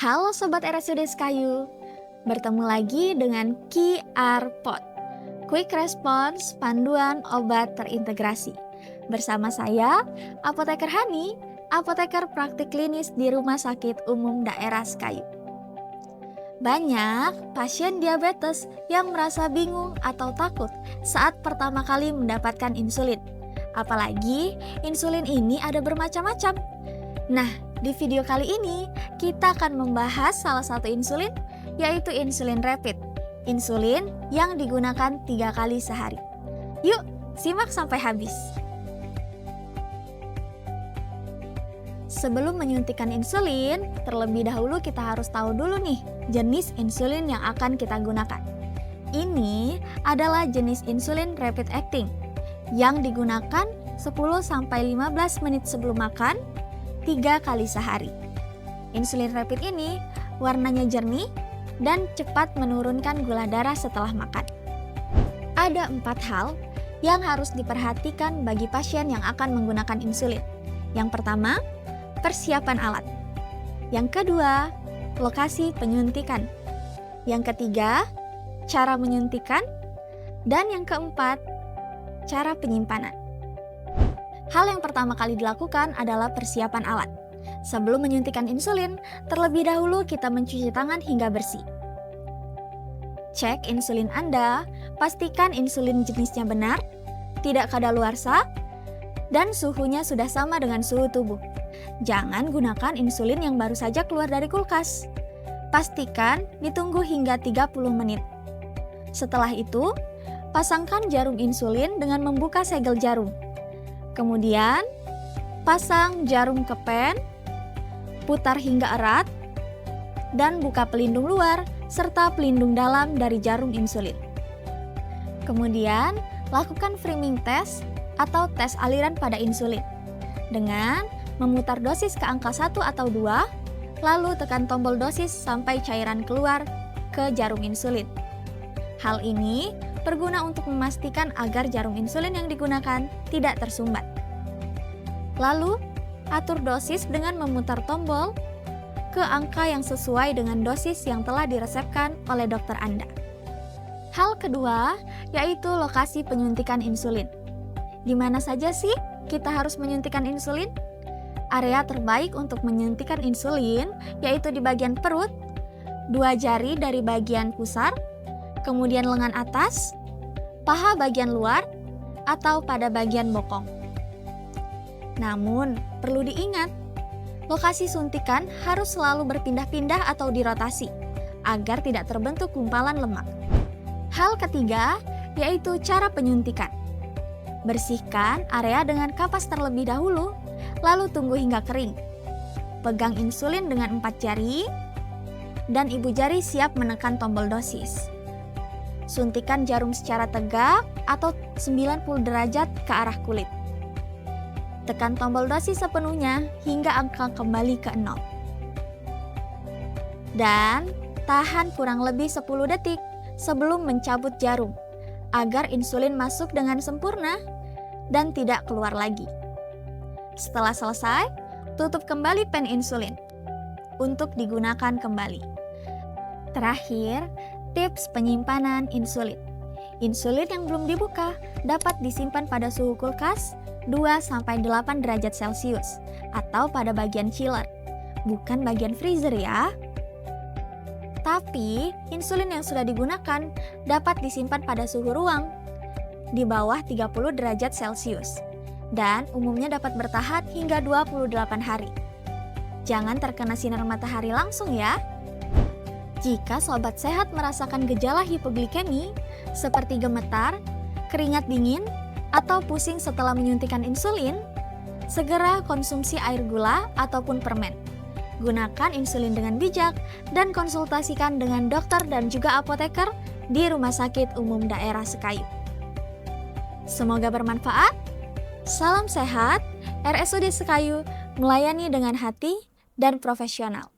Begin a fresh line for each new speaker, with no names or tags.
Halo Sobat RSUD Sekayu, bertemu lagi dengan QR Pod, Quick Response Panduan Obat Terintegrasi. Bersama saya, Apoteker Hani, apoteker praktik klinis di Rumah Sakit Umum Daerah Sekayu. Banyak pasien diabetes yang merasa bingung atau takut saat pertama kali mendapatkan insulin. Apalagi insulin ini ada bermacam-macam. Nah, di video kali ini kita akan membahas salah satu insulin, yaitu insulin rapid. Insulin yang digunakan 3 kali sehari. Yuk, simak sampai habis. Sebelum menyuntikkan insulin, terlebih dahulu kita harus tahu dulu nih jenis insulin yang akan kita gunakan. Ini adalah jenis insulin rapid acting yang digunakan 10-15 menit sebelum makan 3 kali sehari. Insulin rapid ini warnanya jernih dan cepat menurunkan gula darah setelah makan. Ada 4 hal yang harus diperhatikan bagi pasien yang akan menggunakan insulin. Yang pertama, persiapan alat. Yang kedua, lokasi penyuntikan. Yang ketiga, cara menyuntikan. Dan yang keempat, cara penyimpanan. Hal yang pertama kali dilakukan adalah persiapan alat. Sebelum menyuntikkan insulin, terlebih dahulu kita mencuci tangan hingga bersih. Cek insulin Anda, pastikan insulin jenisnya benar, tidak kadaluarsa, dan suhunya sudah sama dengan suhu tubuh. Jangan gunakan insulin yang baru saja keluar dari kulkas. Pastikan ditunggu hingga 30 menit. Setelah itu, pasangkan jarum insulin dengan membuka segel jarum. Kemudian, pasang jarum ke pen, putar hingga erat, dan buka pelindung luar serta pelindung dalam dari jarum insulin. Kemudian, lakukan framing test atau tes aliran pada insulin dengan memutar dosis ke angka 1 atau 2, lalu tekan tombol dosis sampai cairan keluar ke jarum insulin. Hal ini berguna untuk memastikan agar jarum insulin yang digunakan tidak tersumbat. Lalu, atur dosis dengan memutar tombol ke angka yang sesuai dengan dosis yang telah diresepkan oleh dokter Anda. Hal kedua, yaitu lokasi penyuntikan insulin. Di mana saja sih kita harus menyuntikkan insulin? Area terbaik untuk menyuntikkan insulin yaitu di bagian perut, 2 jari dari bagian pusar, kemudian lengan atas, paha bagian luar, atau pada bagian bokong. Namun, perlu diingat, lokasi suntikan harus selalu berpindah-pindah atau dirotasi, agar tidak terbentuk gumpalan lemak. Hal ketiga, yaitu cara penyuntikan. Bersihkan area dengan kapas terlebih dahulu, lalu tunggu hingga kering. Pegang insulin dengan 4 jari, dan ibu jari siap menekan tombol dosis. Suntikan jarum secara tegak atau 90 derajat ke arah kulit. Tekan tombol dosis sepenuhnya hingga angka kembali ke 0. Dan tahan kurang lebih 10 detik sebelum mencabut jarum, agar insulin masuk dengan sempurna dan tidak keluar lagi. Setelah selesai, tutup kembali pen insulin untuk digunakan kembali. Terakhir, tips penyimpanan insulin. Insulin yang belum dibuka dapat disimpan pada suhu kulkas 2-8 derajat Celcius atau pada bagian chiller, bukan bagian freezer ya. Tapi, insulin yang sudah digunakan dapat disimpan pada suhu ruang di bawah 30 derajat Celcius dan umumnya dapat bertahan hingga 28 hari. Jangan terkena sinar matahari langsung ya. Jika sobat sehat merasakan gejala hipoglikemi seperti gemetar, keringat dingin, atau pusing setelah menyuntikkan insulin, segera konsumsi air gula ataupun permen. Gunakan insulin dengan bijak dan konsultasikan dengan dokter dan juga apoteker di Rumah Sakit Umum Daerah Sekayu. Semoga bermanfaat. Salam sehat, RSUD Sekayu melayani dengan hati dan profesional.